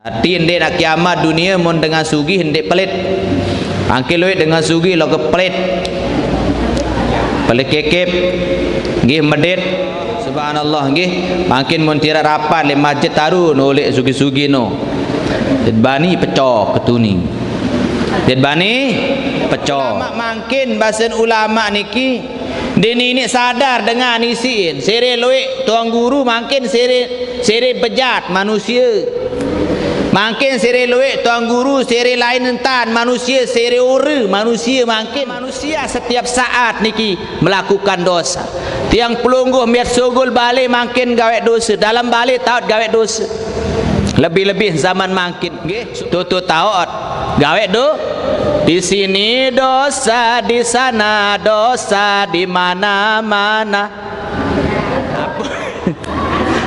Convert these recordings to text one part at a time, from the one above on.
Arti hendak nak kiamat dunia mun dengan sugih hendak pelit. Angkil duit dengan sugih lo ke pelit. Pelit kekep. Nggih medit. Subhanallah nggih. Makin mun tirat rapat le masjid taru nolek sugih-sugih no. Bani pecah ketuni. Bani pecah. Makin bahasa ulama niki dini ini sadar dengan isiin sere loik tuan guru makin sere bejat manusia, makin sere loik tuan guru sere lain entan manusia, sere ora manusia, makin manusia setiap saat niki melakukan dosa. Tiang pelungguh miat sogol balik makin gawe dosa, dalam balik taut gawe dosa. Lebih-lebih zaman makin nggih tutu taut gawe do. Di sini dosa, di sana dosa, di mana-mana.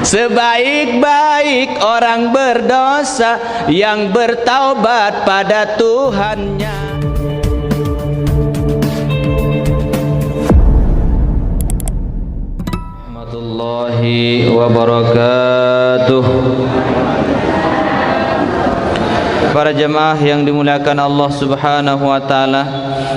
Sebaik-baik orang berdosa yang bertaubat pada Tuhannya. Warahmatullahi wabarakatuh. Para jemaah yang dimuliakan Allah Subhanahu wa taala,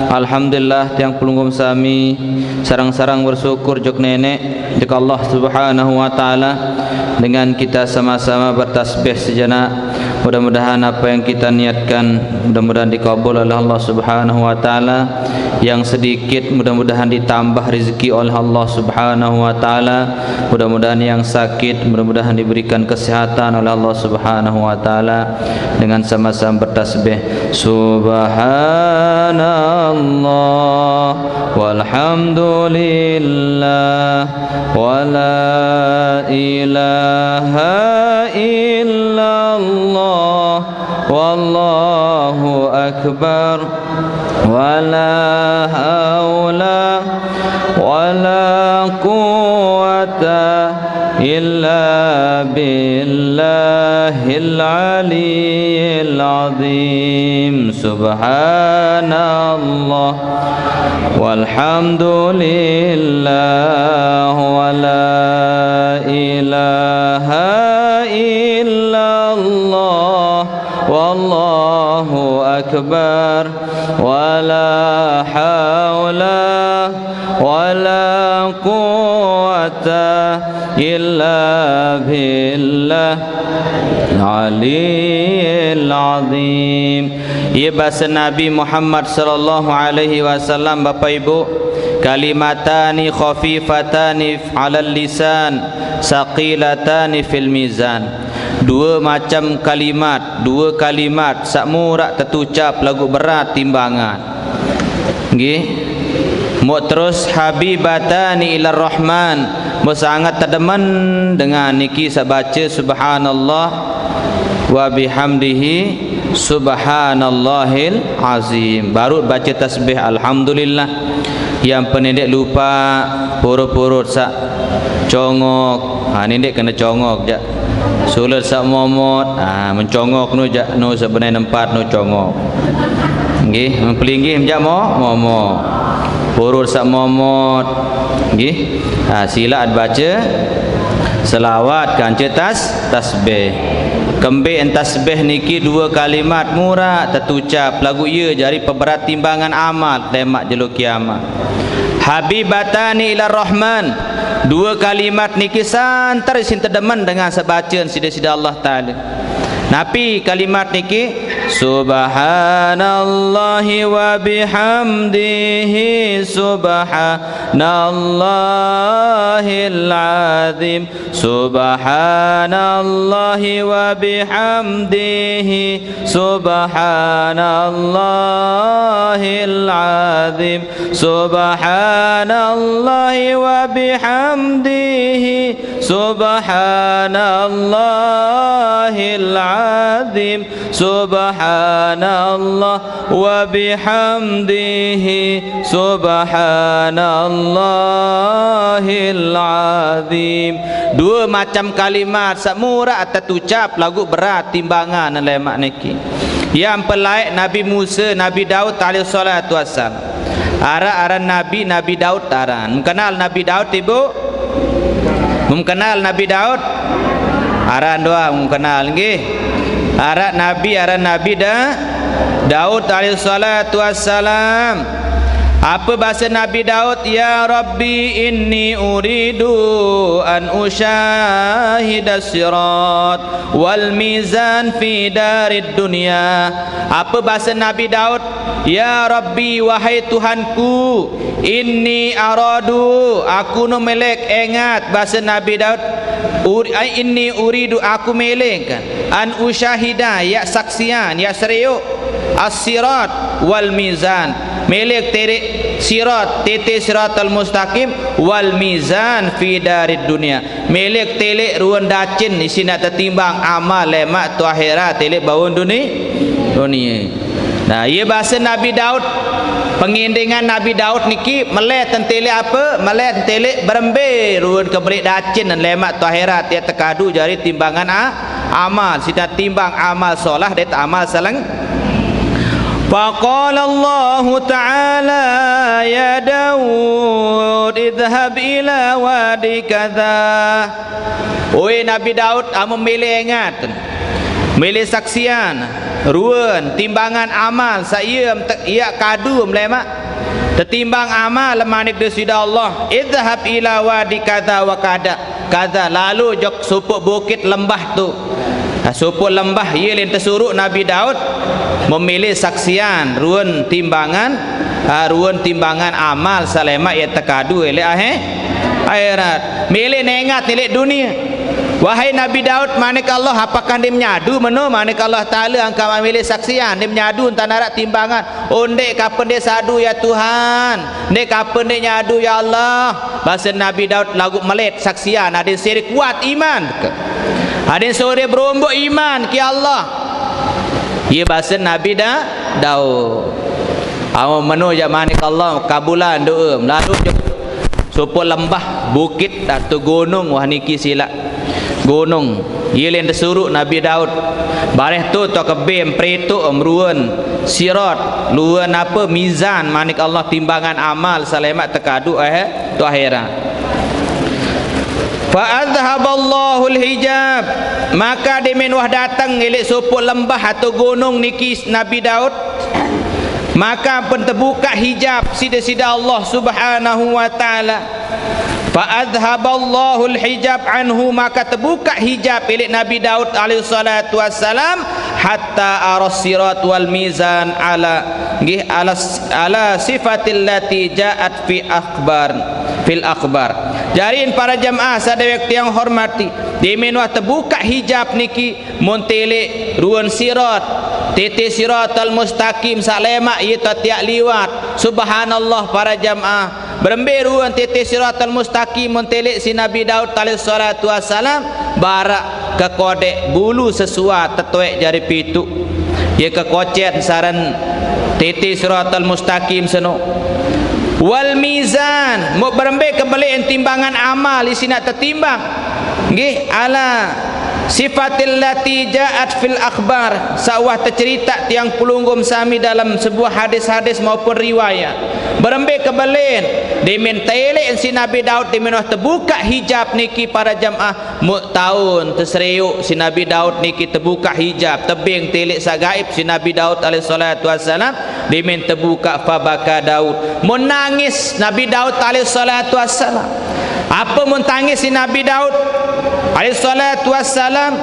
alhamdulillah tiang pelunggum sami sarang-sarang bersyukur jok nenek jok Allah Subhanahu wa taala dengan kita sama-sama bertasbih sejenak. Mudah-mudahan apa yang kita niatkan mudah-mudahan dikabul oleh Allah Subhanahu wa taala. Yang sedikit mudah-mudahan ditambah rezeki oleh Allah Subhanahu wa taala. Mudah-mudahan yang sakit mudah-mudahan diberikan kesehatan oleh Allah Subhanahu wa taala. Dengan sama-sama bertasbih subhanallah walhamdulillah wala ilaha illallah wallahu akbar wala haula wala quwwata illa billahil aliyyil azim. Subhanallah walhamdulillah wala ilaha illallah wallahu akbar wala haula wala quwwata illa billah aliyil azim. Ia bahasa Nabi Muhammad sallallahu alaihi wasallam. Bapak Ibu, kalimatani khafifatani 'alal lisan saqilatani fil mizan. Dua macam kalimat, dua kalimat sakmurak terucap lagu berat timbangan. Nggih. Mu terus habibatani ilar rahman, mu sangat terdemen dengan niki sabaca subhanallah wa bihamdihi subhanallahil azim. Baru baca tasbih alhamdulillah. Yang pendek lupa purut-purut sak congok. Nindek kena congok jak. Sulut sak momot, mencongok nu jak nu sebenarnya tempat nu congok. Nggih, mempelinggih jak momo. Purut sak momot. Nggih. Silat baca selawat kanca tasbih. Kembik tasbih niki dua kalimat murah terucap lagu ia jari peberat timbangan amal lemak jeluk kiamat. Habibatani ila rahman, dua kalimat niki santar sin terdemen dengan sebacaan sida-sida Allah taala. Napi kalimat niki subhanallahi wa bihamdihi subhanallahil azim subhanallahi wa bihamdihi subhanallahil azim subhanallahi wa bihamdihi subhanallahil azim subhanallah wa bihamdihi subhanallahil azim. Dua macam kalimat sakmurah terucap lagu berat timbangan lemak niki. Yang pelaik Nabi Musa, Nabi Daud alaihi salatu wassalam. Aran Nabi Daud aran. Mengenal Nabi Daud ibu? Mengenal Nabi Daud? Aran doa mengenal nggih. Arat Nabi Daud alaihi salatu wassalam. Apa bahasa Nabi Daud? Ya Rabbi inni uridu an usyahida sirat wal mizan fi darid dunya. Apa bahasa Nabi Daud? Ya Rabbi, wahai Tuhanku, inni aradu, aku no melek. Ingat bahasa Nabi Daud, inni uridu, aku melek an usyahida, ya saksian, ya seriuk, as-sirat wal mizan, melek terek sirat, tete siratal mustaqim, wal mizan fi darid dunia, melek telek ruan dacin isi nak tertimbang amal lemak tu akhirat telek bawun dunia. Nah, ia bahasa Nabi Daud. Pengindengan Nabi Daud niki melek tentele apa? Melek tentele berembe ruan kebelik dacin dan lemak tu akhirat dia terkadu jari timbangan amal. Sida timbang amal solah dia amal salang. Faqala Allah Ta'ala ya Daud idhhab ila wadi kadha. Oi Nabi Daud, kamu milih ingat, milih saksian ruan timbangan amal saya ia kadu melemak tertimbang amal lemanik desida Allah. Idhhab ila wadi kadha wa kadha, lalu jok supuk bukit lembah tu. Supuk lembah ia yang tersuruh Nabi Daud memilih saksian ruan timbangan amal salemak ia terkadu oleh akhirat. Milih nengat nilai dunia. Wahai Nabi Daud, manik Allah, apakah dia menyadu meno? Manik Allah Ta'ala angka memilih saksian, dia menyadu entah narak timbangan. Ondek kapan dia sadu ya Tuhan, dek kapan dia nyadu ya Allah. Bahasa Nabi Daud lagu melet saksian, ada seri kuat iman, ada sore berombok iman ki Allah. Ia bahasa Nabi Daud. Awak meno ya manik Allah kabulan doa lalu supaya lembah bukit atau gunung wah niki silap gunung ia yang tersuruh Nabi Daud bareh tu to kebem preto ruan sirat luan apa mizan manik Allah timbangan amal salemat terkadu tu akhirat. Fa adhaballahu al-hijab, maka demen wah datang elek supuk lembah atau gunung niki Nabi Daud, maka pun terbuka hijab sida-sida Allah Subhanahu wa taala. Fa adhaballahu al-hijab anhu, maka terbuka hijab milik Nabi Daud alaihi salatu wassalam hatta arasirat wal mizan ala sifatil lati ja'at fil akhbar. Jariin para jamaah sadaya yang hormati, dimenwah terbuka hijab niki montele ruan sirat tete siratal mustaqim salema ieu tiak liwat. Subhanallah para jamaah, beremberuan tete siratal mustaqim montele si Nabi Daud alaihi salatu wassalam barak ke kodek bulu sesuat tetuek jari pitu ia ke kocet saran tete siratal mustaqim seno. Wal mizan mau berembe kebalik timbangan amal isi nak tertimbang nggih ala sifatil lati ja'at fil akhbar, sawah tercerita tiang pelunggum sami dalam sebuah hadis-hadis maupun riwayat. Berembe kebalen demen tele si Nabi Daud demen terbuka hijab niki para jamaah tahun terseriuk si Nabi Daud niki terbuka hijab tebing tele sagaib si Nabi Daud alaihi salatu wassalam demen terbuka fabaka Daud menangis Nabi Daud alaihi salatu wassalam. Apa mentangis si Nabi Daud alaihi salatu wassalam?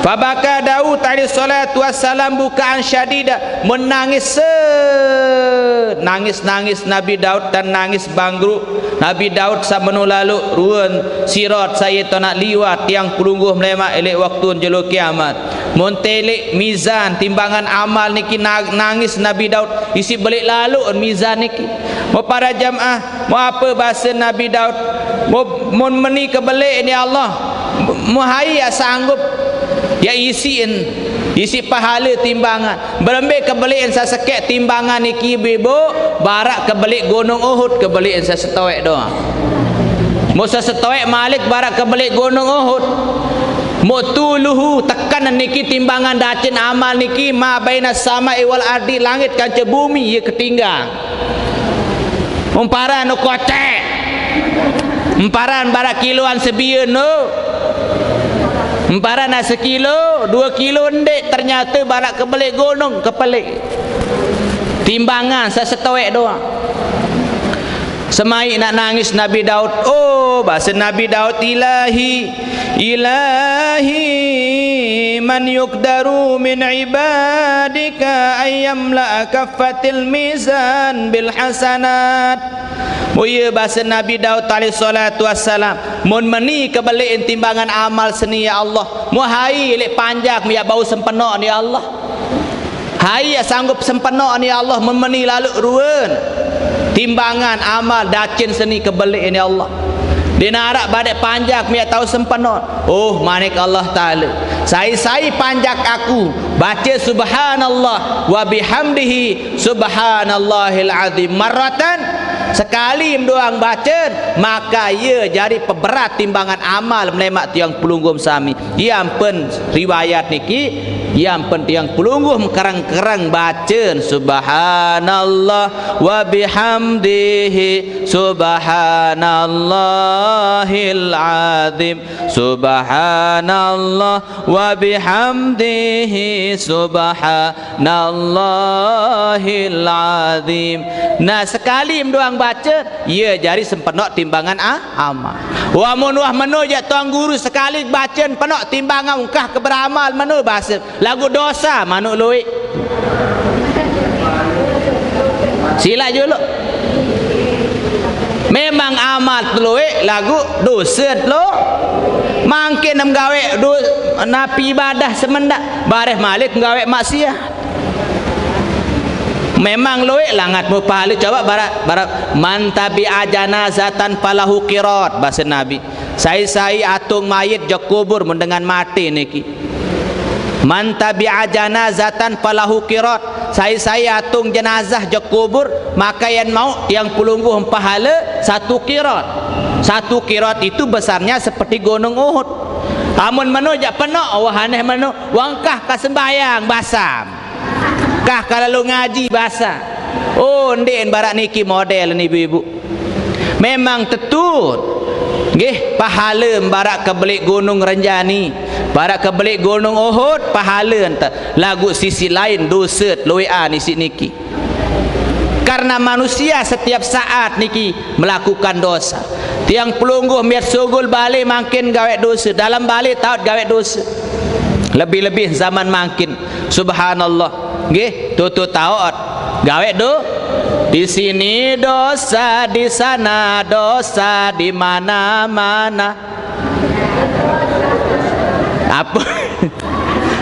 Fabaka Daud alaihi salatu wassalam bukaan syadida, menangis nangis Nabi Daud dan nangis bangru Nabi Daud sabenu lalu ruan sirat saya tu nak liwat yang pelungguh melemak elek waktu jelo kiamat montelek mizan timbangan amal niki nangis Nabi Daud isi balik lalu mizan niki. Mau para jamaah mau apa bahasa Nabi Daud mau meni kebalik ni Allah mau hai ya sanggup ya isi pahala timbangan berembe kebelian sasekek timbangan niki bebo barak kebelik gunung Uhud kebelian sasetowek doang musa setowek malik barak kebelik gunung Uhud mutuluhu tekanan niki timbangan dacin amal niki ma baina sama'i wal ardi langit kanca bumi ia ketinggang umparan no kocek umparan barak kiloan sebieun no Barat nak sekilo, 2 kilo ndek, ternyata barat kebelik gunung, kepelik. Timbangan setowek doang. Semai nak nangis Nabi Daud. Oh, bahasa Nabi Daud, ilahi man yukdaru min ibadika ayyamla kaffatil mizan bil hasanat. Oh ya, bahasa Nabi Daud alaihi salatu wassalam, mun meni kebalik timbangan amal seni ya Allah, mu hai lek panjang ya bau sempena ni Allah. Hai ya sanggup sempena ni Allah, memeni lalu ruan timbangan amal dacin seni kebalik ni Allah. Dia nak harap badak panjak dia tahu sempena. Oh, manik Allah Ta'ala, saya panjak aku baca subhanallah wa bihamdihi subhanallahil azim marratan, sekali doang baca, maka ia jadi peberat timbangan amal melemak tiang pelunggum sami. Yang pen riwayat niki, yang pen tiang pelunggum kerang-kerang baca subhanallah wa bihamdihi subhanallahil azim, subhanallah wa bihamdihi subhanallahil azim. Nah, sekali doang baca, ia jadi sempenok timbangan amal. Wa munwah menu je tuan guru sekali baca penok timbangan ungkah keberamal menu bahasa lagu dosa manuk luik. Sila dulu. Memang amal luik lagu dosa lo. Mangkin nam gawe napi ibadah semendak bareh malik gawe maksiat. Memang luik langat mu pahala. Coba barat man tabi'a janazatan falahu qirat, bahasa Nabi. Saya atung mayit jak kubur mendengan mati niki. Man tabi'a janazatan falahu qirat. Saya atung jenazah jak kubur, maka yang mau yang pelungguh pahala 1 qirat. 1 qirat itu besarnya seperti gunung Uhud. Amun menu jak penak wahaneh menu wangkah ka sembayang basam. Kah kalau ngaji bahasa. Oh, ndek barat niki model ni ibu-ibu. Memang tetut nggih pahala barat kebelik gunung Renjani, barat kebelik gunung Uhud pahala ente. Lagu sisi lain dosa loea ni si niki. Karena manusia setiap saat niki melakukan dosa. Tiang pelungguh miat sugul balik makin gawe dosa, dalam balik tahu gawe dosa. Lebih-lebih zaman makin subhanallah. Nggih, tutu taot gawe do di sini dosa, di sana dosa, di mana-mana. Apa?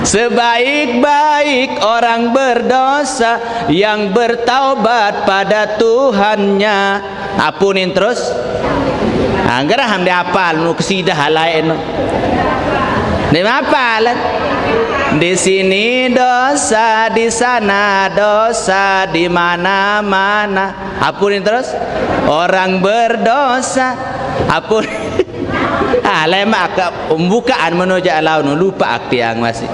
Sebaik-baik orang berdosa yang bertaubat pada Tuhannya. Apunin terus. Anggerah dia hafal nu kesidah lain. Dia hafal. Di sini dosa, di sana dosa, di mana-mana. Apunin terus. Orang berdosa. Apun. Lemak ke pembukaan menuju laun lupa akti yang masih.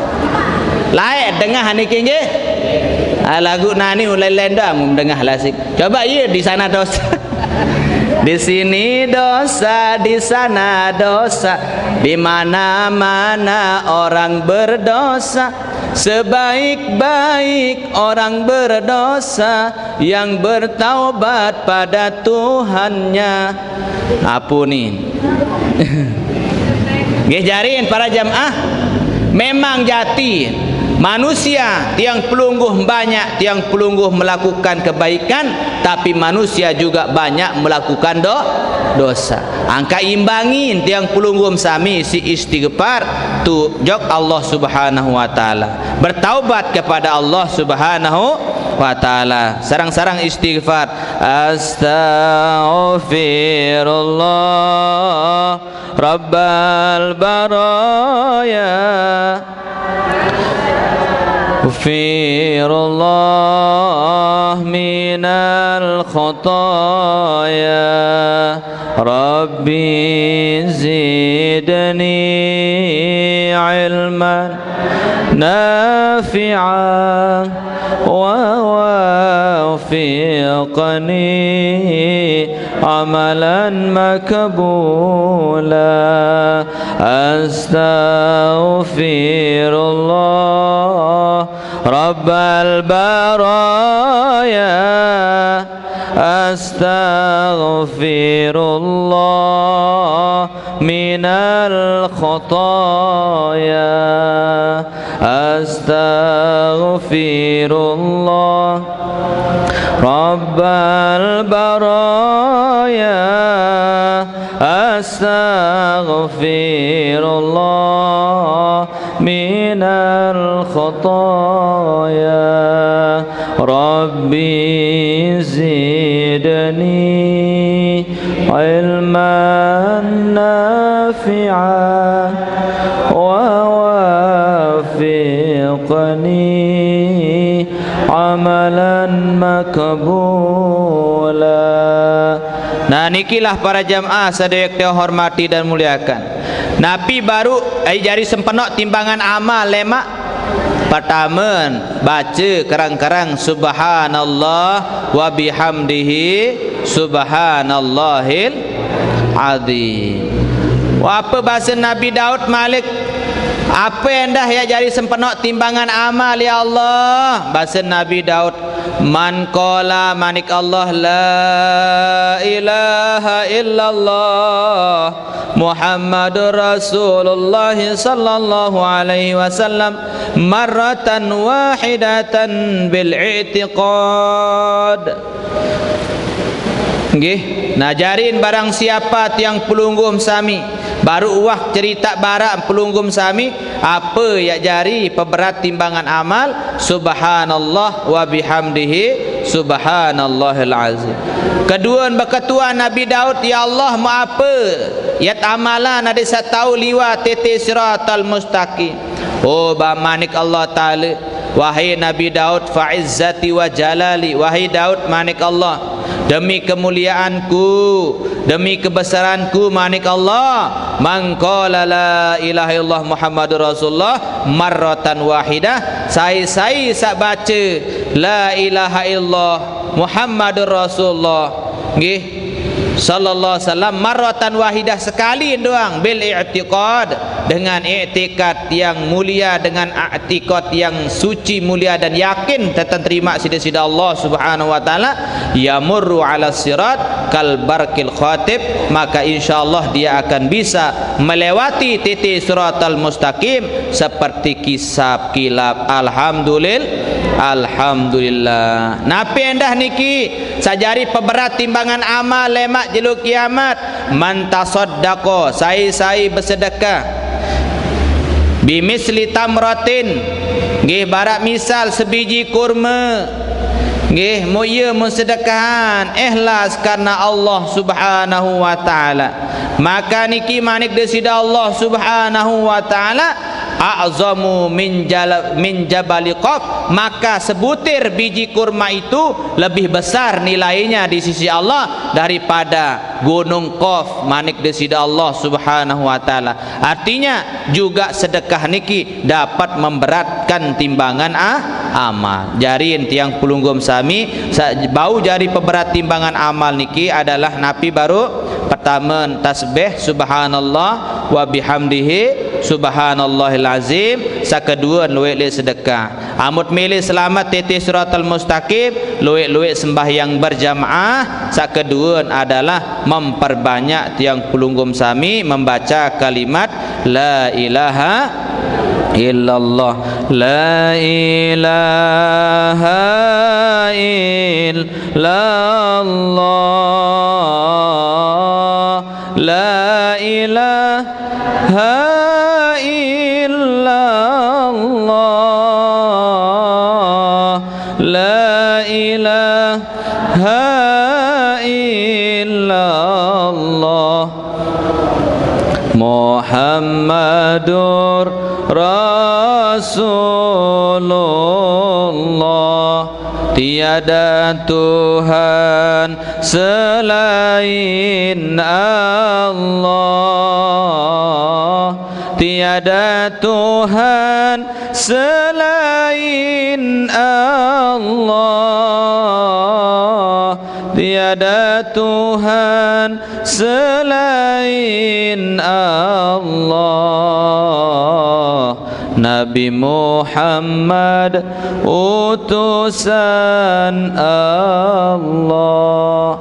Lain dengar ni kenge. Lagu nani ulai lendang mendengar lasik. Coba iya di sana dosa. Di sini dosa, di sana dosa, di mana-mana orang berdosa. Sebaik-baik orang berdosa yang bertaubat pada Tuhannya. Apunin. Ngejarin para jamaah, memang jati manusia tiang pelungguh banyak, tiang pelungguh melakukan kebaikan, tapi manusia juga banyak melakukan dosa. Angka imbangin tiang pelungguh sami si istighfar tu jok Allah Subhanahu wa taala. Bertaubat kepada Allah Subhanahu wa taala. Sarang-sarang istighfar. Astaghfirullah Rabbal baraya. Astaghfirullah minal khotaya. Rabbi zidni علما نافعا ووفقني عملا مقبولا أستغفر الله رب البرايا أستغفر الله من الخطايا أستغفر الله رب البرايا أستغفر الله من الخطايا ربي زدني علما نافعا ووفقني عملا مقبولا. Nah, nikilah para jamaah sedaya kita hormati dan muliakan. Nabi baru jari sempenok timbangan amal lemak. Pertama baca kerang-kerang subhanallah wa bihamdihi subhanallahil azim. Apa bahasa Nabi Daud Malik? Apa yang dah ya jari sempenok timbangan amal ya Allah? Bahasa Nabi Daud, man qala manik Allah la ilaha illallah Muhammadur Rasulullah sallallahu alaihi wasallam marratan wahidatan bil i'tiqad. Nggih, najarin barang siapa tiang pelunggum sami baru uah cerita barak pelunggum sami apa ya jari peberat timbangan amal subhanallah wa bihamdihi subhanallahil azim. Kedua berketua Nabi Daud, ya Allah mau apa yat amalan ada satau liwa tete siratal mustaqim. Oh manik Allah Ta'ala, wahai Nabi Daud fa'izzati wa jalali, wahai Daud manik Allah, demi kemuliaanku, demi kebesaranku manik Allah, man qala la ilaha illallah Muhammadur Rasulullah marratan wahidah, saya sak baca la ilaha illallah Muhammadur Rasulullah nggih sallallahu alaihi wasallam marratan wahidah, sekali doang, bil i'tiqad, dengan i'tikad yang mulia, dengan i'tikad yang suci mulia dan yakin tentang terima sida-sida Allah Subhanahu wa taala, yamurru ala sirat kal barqil khatib, maka insyaallah dia akan bisa melewati titik siratal mustaqim seperti kisap kilap. Alhamdulillah. Napa endah niki sajari peberat timbangan amal lemak jeluk kiamat, man tasaddaqa, sai bersedekah bimisli tamratin, nggih barak misal sebiji kurma, nggih moya mensedekahan ikhlas karena Allah Subhanahu wa taala, maka niki manik desida Allah Subhanahu wa taala a'zamu min jabali qaf, maka sebutir biji kurma itu lebih besar nilainya di sisi Allah daripada gunung Qaf manik desida Allah Subhanahu wa taala. Artinya juga sedekah niki dapat memberatkan timbangan amal. Jarin tiang pelunggum sami bau jari peberat timbangan amal niki adalah Nabi baru pertama tasbih subhanallah wa bihamdihi subhanallahil azim, sakedua luwek sedekah, amut milih selamat titik siratal mustaqim luwek sembahyang berjamaah, sakedua adalah memperbanyak tiang pelunggum sami membaca kalimat la ilaha illallah, la ilaha illallah, la ilaha illallah, la ilaha illallah, Muhammadur Rasulullah, tiada Tuhan selain Allah, tiada Tuhan selain Allah, tiada Tuhan selain Allah. Nabi Muhammad utusan Allah.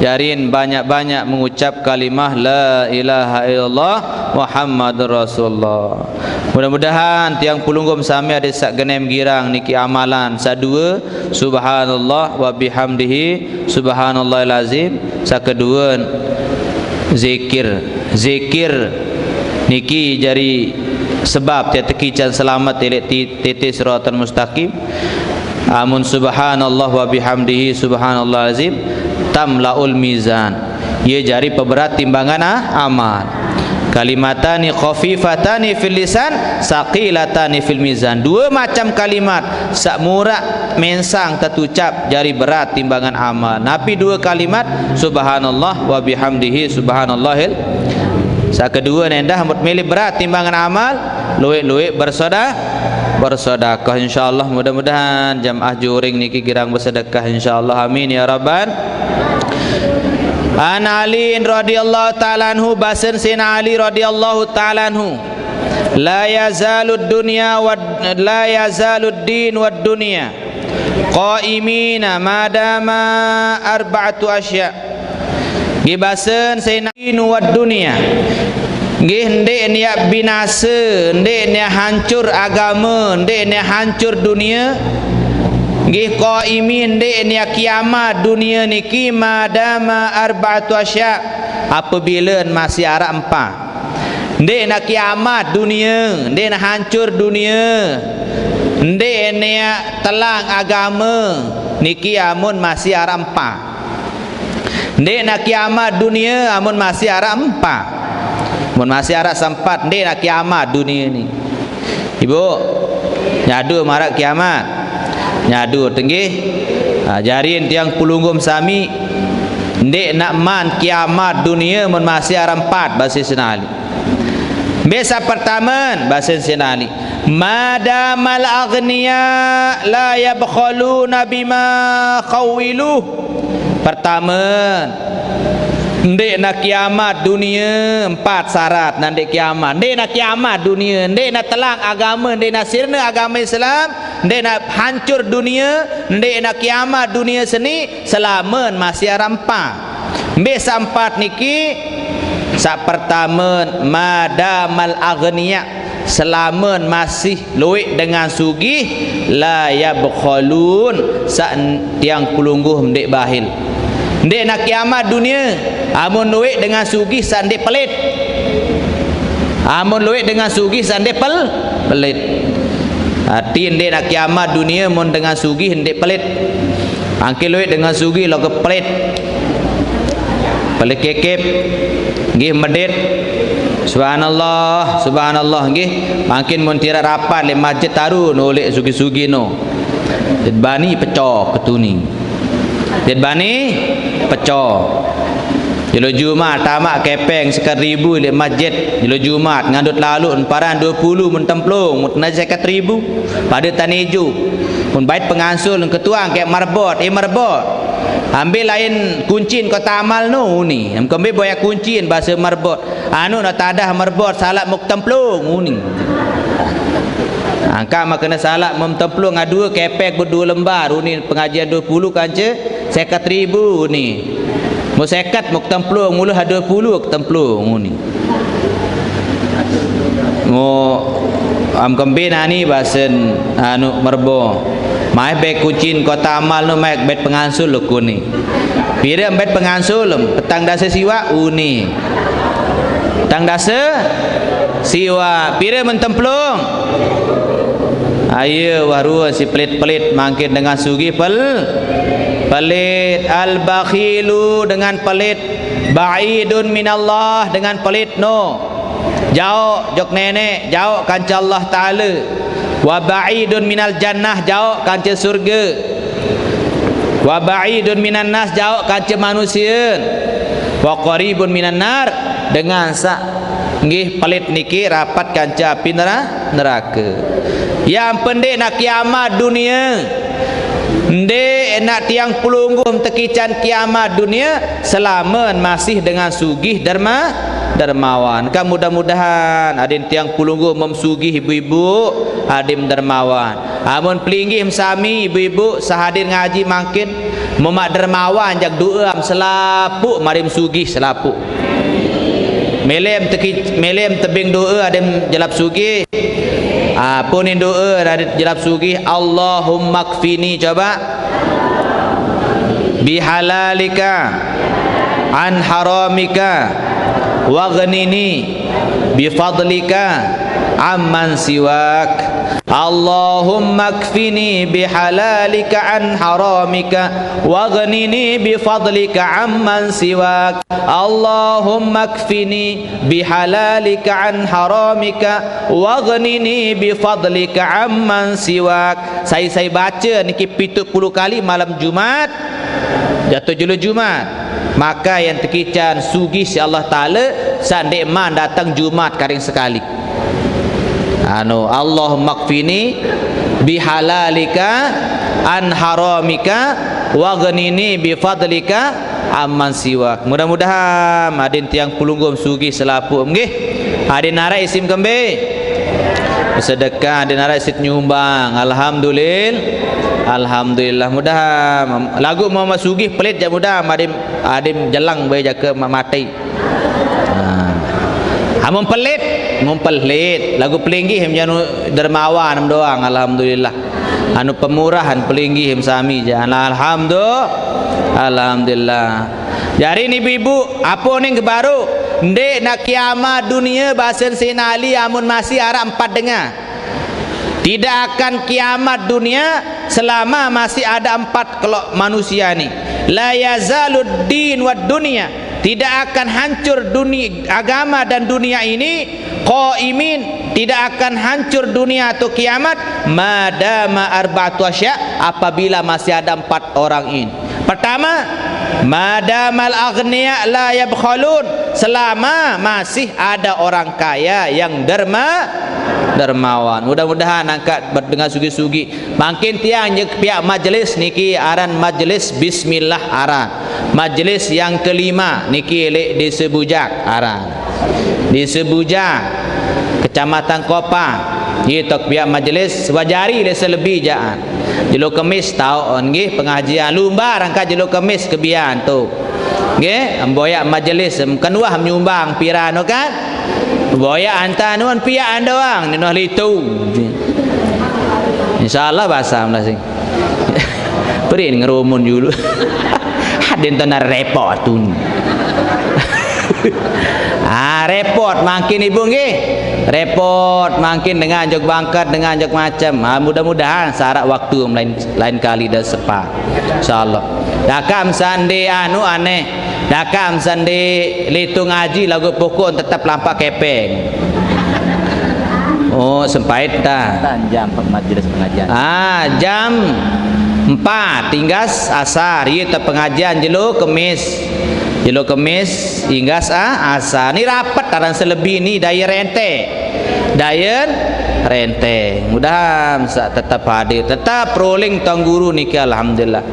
Jarin banyak-banyak mengucap kalimah la ilaha illallah Muhammadur Rasulullah. Mudah-mudahan tiang pulunggum sami ada sak genem girang niki amalan sadua subhanallah wa bihamdihi subhanallahil azim. Sak kedua zikir. Zikir niki jari sebab tiada kican selamat titik siratal mustaqim. Amun subhanallah wa bihamdihi subhanallahil azim tamlaul mizan. Ia jari peberat timbangan amal. Kalimatani khafifatani fil lisan saqilatani fil mizan. Dua macam kalimat sak murak mensang terucap jari berat timbangan amal. Napi dua kalimat subhanallah wa bihamdihi subhanallahil. Sak kedua nendah mut milih berat timbangan amal, luik-luik bersedekah insyaallah. Mudah-mudahan jamaah juring niki girang bersedekah insyaallah. Amin ya rabbal. An Ali radhiyallahu ta'ala anhu, basen Sayyidina Ali radhiyallahu ta'ala anhu, la yazalud dunya wa la yazalud din wad dunya qaimina madama arba'atu asya. Gibasen Sayyidina Ali wad dunya, nggih ndek niat binasa, ndek niat hancur agama, ndek niat hancur dunia. Nggih qaimin ndek niat kiamat dunia niki madama arba'atu asya, apabila masih arah empat. Ndek nak kiamat dunia, ndek nak hancur dunia, ndek niat telang agama niki amun masih arah empat. Ndek nak kiamat dunia amun masih arah empat. Mun masih arah sempat ndek nak kiamat dunia ni. Ibu nyadu marak kiamat. Nyadu tenggih jarin tiang pulunggum sami ndek nak man kiamat dunia mun masih arah empat bahasa senali. Besa pertama bahasa senali, madamal aghniya la yabkhaluna bima khawiluh. Pertama ndek nak kiamat dunia empat syarat ndek kiamat. Ndek nak kiamat dunia, ndek nak telang agama, ndek nak sirna agama Islam, ndek nak hancur dunia, ndek nak kiamat dunia seni selama masih arah empat. Mbek sampat niki sak pertama madamal aghniya, selama masih luik dengan sugih, la yabkhalun sak tiang pulungguh ndek bahil. Ndek nak kiamat dunia amun luik dengan sugih sak ndek pelit. Amun luik dengan sugih sak ndek pelit. Hati ndek nak kiamat dunia mun dengan sugih ndek pelit. Angke luik dengan sugih lo ke pelit. Pelit kekep nggih medit. Subhanallah, subhanallah nggih. Makin mun tira rapat le masjid taru nolek sugi-sugi no. Bani pecah ketuni. Bani pecah. Jelo Jumat tamak kepeng 1,000 le masjid. Jelo Jumat ngandut lalu paran 20 mun templung mun 50,000 pada taneju. Mun bait pengansul ketuang kayak marbot, marbot. Ambil lain kuncin kota amal no ni. Ambil boyak kuncin bahasa marbot. Anu nak tadah marbot salat muk templung ni. Angka makna salat mum templung ngadu kepek berdua lembar ni pengajian 20 kanca 50,000 ni. Mu 50 muk templung mulu 20 templung ni. Mu am kembina ni bahasa anu marbo. Mai bek kucin kota amal no mai bet pengansul lu kuni. Pira bet pengansul petang dasa siwa uni. Petang dasa siwa pira mentemplung. Ayo waru si pelit-pelit mangkin dengan sugi pelit al-bakhilu dengan pelit, ba'idun minallah dengan pelit no. Jauh jok nenek, jauh kanca Allah Ta'ala. Wa ba'idun minal jannah, jauh kanca surga. Wa ba'idun minan nas, jauh kanca manusia. Wa qaribun minan nar, dengan sak nggih pelit niki rapat kanca api neraka. Yang pendek nak kiamat dunia, ndek nak tiang pelungguh tekican kiamat dunia selama masih dengan sugih dermawan. Kan mudah-mudahan adin tiang pelungguh memsugih ibu-ibu adim dermawan. Amun pelinggih sami ibu-ibu sahadir ngaji makin memak dermawan jak doa selapuk marim sugih selapuk. Melem tebing doa adim jelap sugih. Punin doa adim jelap sugih. Allahumma kfini, coba bihalalika an haramika waghnini bifadlika amman siwak. Allahumma kfini bihalalika an haramika waghnini bifadlika amman siwak. Allahumma kfini bihalalika an haramika waghnini bifadlika amman siwak. Saya baca niki 70 kali malam Jumat, jatuh julu Jumat. Maka yang tekican sugih si Allah Ta'ala sandek man datang Jumat karing sekali. Allahumma kfini bihalalika an haramika waghnini bifadlika amman siwak. Mudah-mudahan adin tiang pelunggum sugih selapuk nggih. Adin narai isim kembe sedekah, adin narai isim nyumbang. Alhamdulillah. Mudah lagu Muhammad sugih pelit je mudah adim jelang bae jaka mati. Amun pelit lagu pelinggih janu dermawan doang. Alhamdulillah. Anu pemurahan pelinggih sami je. Alhamdulillah. Jadi ni ibu apa ning baru ndek nak kiamat dunia bahasa Sayyidina Ali amun masih arah 4 dengar. Tidak akan kiamat dunia selama masih ada 4 kelompok manusia ni. La yazalud din wad dunia. Tidak akan hancur dunia agama dan dunia ini qaimin, tidak akan hancur dunia atau kiamat madama arba'atu asya, apabila masih ada 4 orang ini. Pertama, madamal aghniya la yabkhalun, selama masih ada orang kaya yang dermawan. Mudah-mudahan angkat dengan sugi-sugi. Makin tiang pihak majlis niki aran majlis bismillah aran. Majlis yang kelima niki di Sebujak aran. Di Sebujak Kecamatan Kopang. Itu pihak majlis wajari le selebih jaan. Jelo Kemis tahun nggih pengajian lumba angkat jelo Kemis kebian tu. Nggih, amboyak majlis kenwah menyumbang pirano kan? Boya anta nuan pia doang ni noh litu. Insyaallah bahasa Melayu. Perin ngerumun dulu. Hadin tenar repot tu. Repot makin ibu nggih. Repot makin dengan jog bangkat dengan jog macam. Mudah-mudahan syarat waktu lain kali dah sepa. Insyaallah. Dakam sande anu aneh. Dakam sandi litu ngaji lagu pokok tetap lampak kepeng. Oh sempait dah. Jam majlis pengajian. Jam 4 tinggas asar. Ieu teh pengajian jelo Kemis. Jelo Kemis hinggas asar. Ni rapat taran selebih ni daya rente. Mudah tetap hadir, tetap rolling tong guru niki alhamdulillah.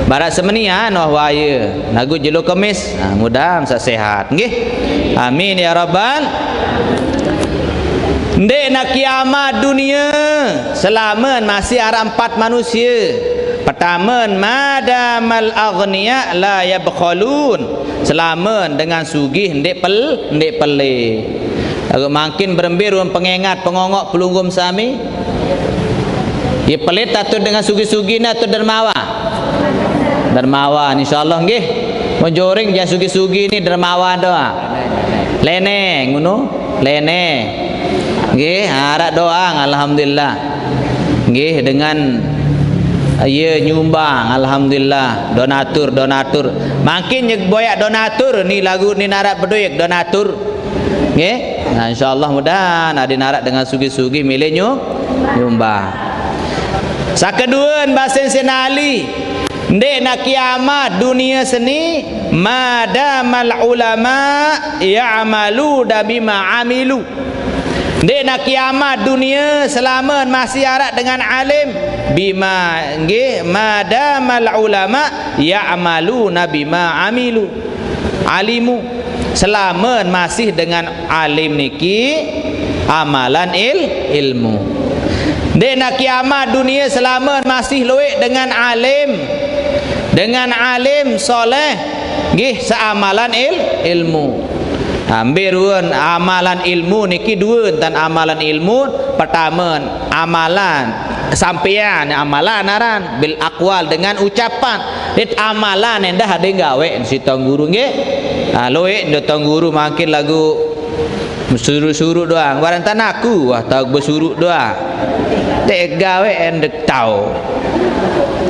Barat semenia noh waya nagu jelo Kemis. Mudah sehat nggih. Amin ya rabbal. Ndek nak kiamat dunia selama masih ada 4 manusia. Pertama, madamal aghniya la yabkhalun. Selama dengan sugih ndek pelik. Agak makin berembir pengengat pengongok pelunggum sami. Dia pelit atau dengan sugi-sugi atau dermawan insyaallah nggih. Menjoring ja sugi-sugi ni dermawan doa. Lene ngono, lene. Nggih, harap doang alhamdulillah. Nggih dengan nyumbang alhamdulillah, donatur. Makin nyek boyak donatur ni lagu ni narat berduit donatur. Nggih. Nah insyaallah mudah ada narat dengan sugi-sugi milih nyumbang. Sakeduan bahasa Sayyidina Ali Dek nak kiamat dunia seni madamal ulama ya'malu bima amilu. Dek nak kiamat dunia selama masih arat dengan alim bima nggih madamal ulama ya'malu bima amilu. Alimu selama masih dengan alim niki amalan ilmu. Dek nak kiamat dunia selama masih luik dengan alim soleh nggih seamalan ilmu. Ambil ruan amalan ilmu niki dua dan amalan ilmu pertama amalan sampean amalan aran bil aqwal dengan ucapan dit amalan yang dah ada gawe si tong guru nggih loe do tong guru makin lagu suruh-suruh doang barang tanaku wah tahu bersuruh doang dek gawe endek tau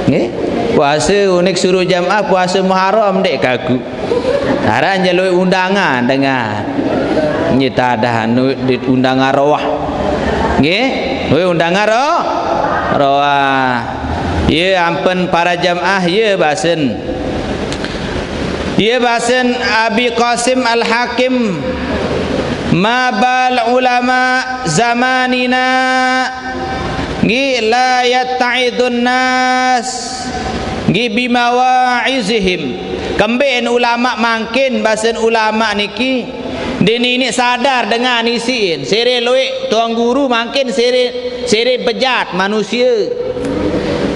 nggih puasa unik suruh jamaah puasa Muharram dek kaku aran jalui undangan dengan nyita dah di undangan rawah nggih we undangan rawah ye ampun para jamaah ye basen Abi Qasim Al-Hakim mabal ulama zamanina nggih la yatta'idun nas nggih bimawa'izihim. Kembeen ulama mangkin basen ulama niki dini ini sadar dengan isiin sere loik tuang guru mangkin sere bejat manusia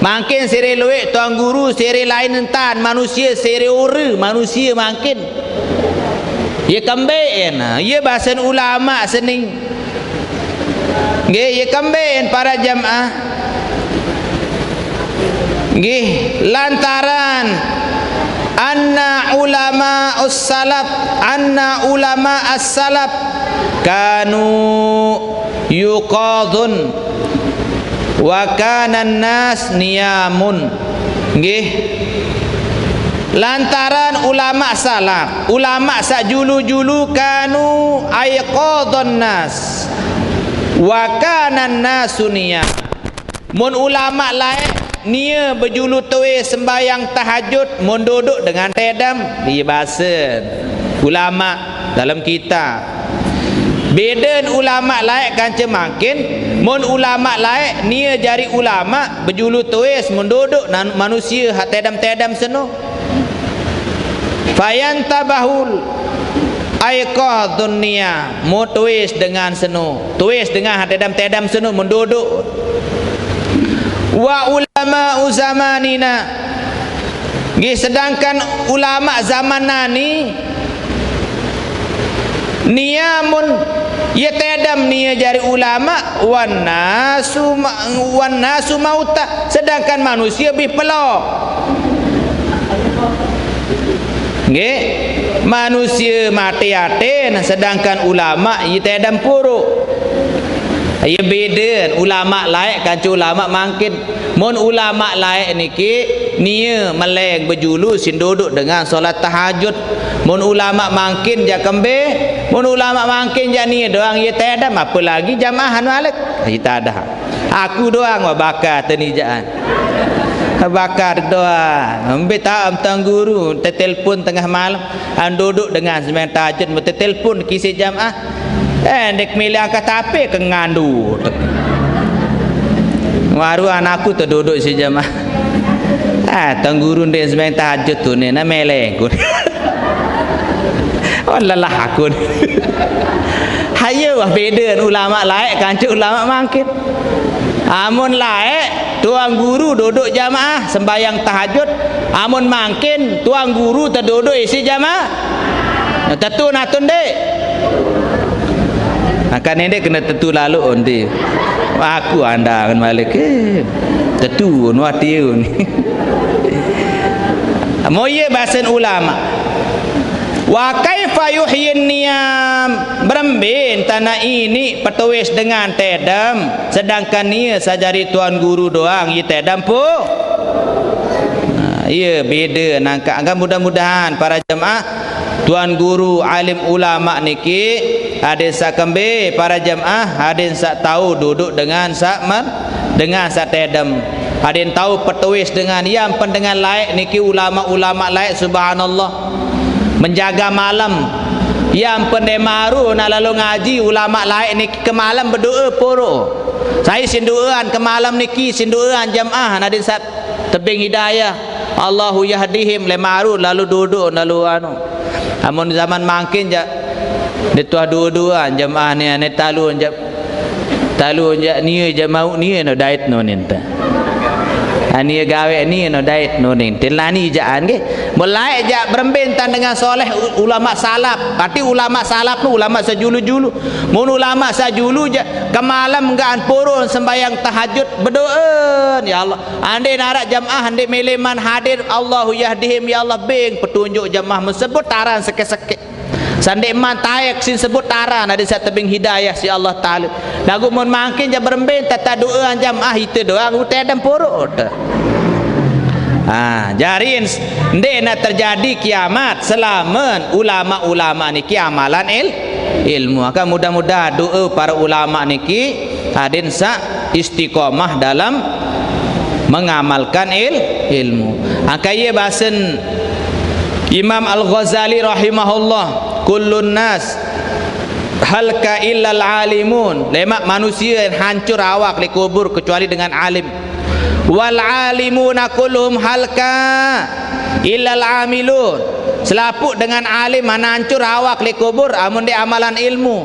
mangkin sere loik tuang guru sere lain entan manusia sere ore manusia mangkin ye kembeen ye basen ulama sening nggih ye kembeen para jamaah nggih lantaran anna ulama as-salaf kanu yuqadun wa kana an-nas niyamun nggih lantaran ulama salaf ulama sajulu-julu kanu ayqadun nas wa kana an-nasu niyam mun ulama lain nia berjulu tuai sembayang tahajud mun duduk dengan tedam dia bahasa ulama dalam kita beda ulama lain kan cemakin mun ulama lain nia jari ulama berjulu tuai mun duduk manusia hak tedam seno fayantabahul aiqadun niya mu tuai dengan seno tuai dengan hak tedam seno mun duduk wa ulama zamanina sedangkan ulama zaman nani niyamun ya tedam nia jari ulama wan nasu mauta sedangkan manusia lebih pelok nggih manusia mati aten sedangkan ulama ya tedam puruk. Ya beda ulama lain kan ulama mangkin mun ulama lain niki nia meleng berjulu sin duduk dengan solat tahajud mun ulama mangkin ja kembe mun ulama mangkin ja nia doang ye tedam apa lagi jamaah anu alek kita ada aku doang wa bakar tenijaan bakar doang ambil tak amtang guru telefon tengah malam an duduk dengan sembahyang tahajud mu telefon kisi jamaah dek milih angkat tape ke ngandu waru anakku terduduk si jamaah tang guru dia sembahyang tahajud tu ni na meleng ku oh lelah aku hayo beda ulama lain kan ulama mangkin amun lain tuang guru duduk jamaah sembahyang tahajud amun mangkin tuang guru terduduk isi jamaah tentu natun dek akan ini kena tentu lalu onti aku anda akan balik tentu nuatiu ni moye bahasan ulama wa kaifa yuhyin niyam berembin tanah ini petuis dengan tedam sedangkan ia sajari tuan guru doang ia tedam pun iya beda nangka agak mudah-mudahan para jemaah tuan guru alim ulama niki ada sak kembe para jemaah ada sak tahu duduk dengan sak tedam ada yang tahu petuis dengan yang pendengar laik niki ulama-ulama laik subhanallah menjaga malam yang pendemaru nak lalu ngaji ulama laik niki ke malam berdoa poro saya sinduaan ke malam niki sinduaan jamaah nadin sat tebing hidayah Allahu yahdihim lemaru lalu duduk lalu amun zaman makin ja dituah dua-duaan jamaah ni ane talu ja ni ja mau ni no dait no ninta ani gawe ni no dait no nin telani jaan ke mulai ja berembentan dengan soleh ulama salaf berarti ulama salaf tu ulama sajulu-julu mun ulama sajulu ja ke malam enggak purun sembayang tahajud berdoa ya Allah ande narak jamaah ande meleman hadir Allahu yahdihim ya Allah bing petunjuk jamaah tersebut taran sekek-sekek sandek man tayak sin sebut taran ada sat tebing hidayah si Allah taala lagu mun makin ja beremben tata doa jamaah itu doang utai dan purut jarin ndek nak terjadi kiamat selama ulama-ulama niki amalan ilmu akan mudah-mudahan doa para ulama niki adin sa istiqamah dalam mengamalkan ilmu akaya bahasan Imam Al-Ghazali rahimahullah kullun nas halka illal alimun lemak manusia yang hancur awak di kubur kecuali dengan alim wal alimuna kulluhum halka illal amilun selaput dengan alim mana hancur awak di kubur amun di amalan ilmu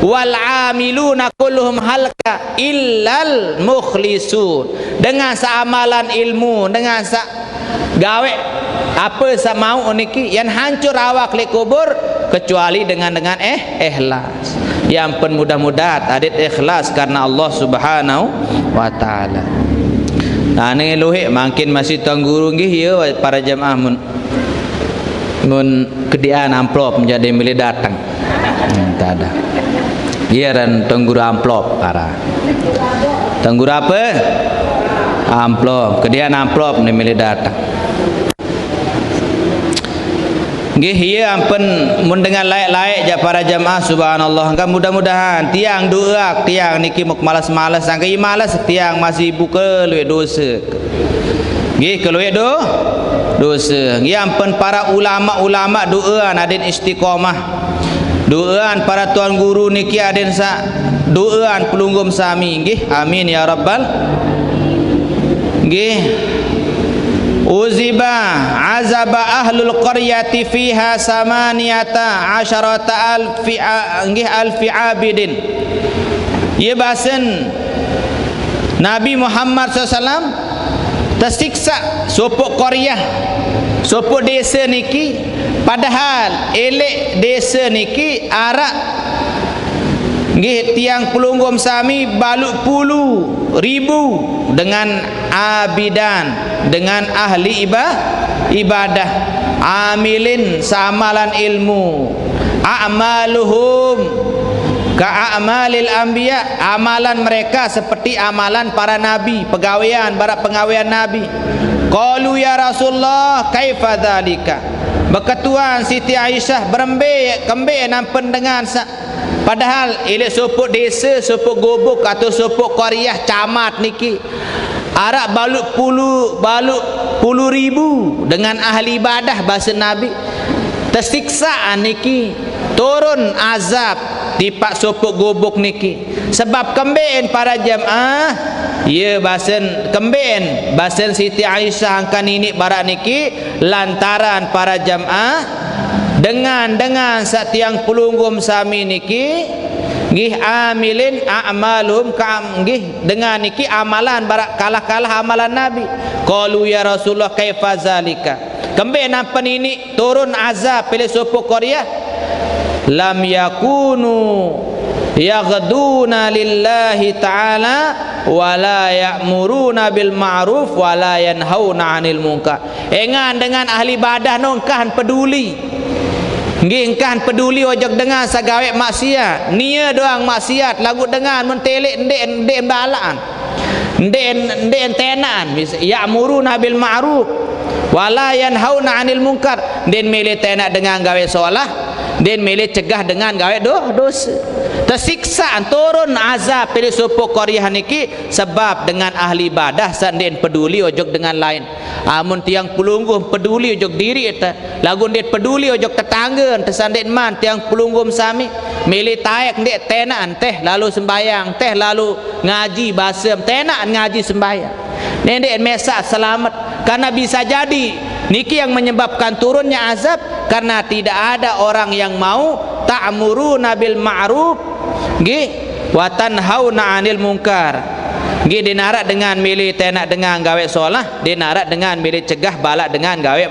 wal amiluna kulluhum halka illal mukhlisun dengan seamalan ilmu dengan gawe apa mau niki yang hancur awak di kubur kecuali dengan ikhlas yang pen mudah-mudahan adit ikhlas karena Allah Subhanahu wa taala. Nah ni luhik makin masih tuan guru nggih ya para jemaah mun kedian amplop menjadi milih datang. Tak ada. Ya dan tuan guru amplop para. Tuan guru apa? Amplop, kedian amplop ni milih datang. Nggih ya ampun mun dengan laik-laik ja para jamaah subhanallah kan mudah-mudahan tiang doa tiang niki muk malas-malas sangka malas tiang masih buka luwe dosa nggih keluwe dosa nggih ampun para ulama-ulama doa adin istiqamah doaan para tuan guru niki adin sa doaan pelunggum sami nggih amin ya rabbal nggih uziba azaba ahlul qaryati fiha samaniyata asyarata alfi abidin ia bahasan Nabi Muhammad SAW tersiksa sopok qaryah sopok desa niki padahal elek desa niki arak nggih tiang pelunggum sami baluk puluh ribu dengan abidan dengan ahli ibadah amilin samalan ilmu a'maluhum ka'amalil anbiya amalan mereka seperti amalan para nabi pegawaian barak pengawaian nabi qalu ya Rasulullah kaifa dzalika berketuan Siti Aisyah berembe kembe nampen dengan padahal elek sopok desa sopok gobok atau sopok qaryah camat niki arak baluk puluh ribu dengan ahli ibadah bahasa Nabi tersiksa niki turun azab tipak sopok gobok niki sebab kemben para jamaah ya bahasan kemben bahasan Siti Aisyah angkan ini barak niki lantaran para jamaah dengan satiang pelunggum sami niki nggih amilin a'malum nggih dengan niki amalan barak kalah amalan Nabi qalu ya Rasulullah kaifa zalika kembe nampan ini turun azab pilih sopok qaryah lam yakunu yaghduna lillahi ta'ala wala ya'muruna bil ma'ruf wala yanhauna 'anil munkar engan dengan ahli ibadah nongkan peduli nggih kan peduli ojok dengan sagawe maksiat nia doang maksiat lagu dengan mentelek ndek balaan ndek tenan ya'muruna bil ma'ruf wala yanhauna 'anil munkar den mele tenak dengan gawe solah Den mele cegah dengan gawe dosa. Tersiksa turun azab pilih supo Korea niki sebab dengan ahli ibadah sanden peduli ojok dengan lain. Amun tiang pelungguh peduli ojok diri eta, lagu det peduli ojok tetangga tersanden man tiang pelungguh sami mele taek dek tenaan teh lalu sembayang teh lalu ngaji basem tenaan ngaji sembayang. Nendek mesak selamat karena bisa jadi niki yang menyebabkan turunnya azab karena tidak ada orang yang mau ta'muruna bil ma'ruf nggih wa tanhauna 'anil munkar. Nggih dinarak dengan milih tenak dengan gawe solah, dinarak dengan milih cegah balak dengan gawe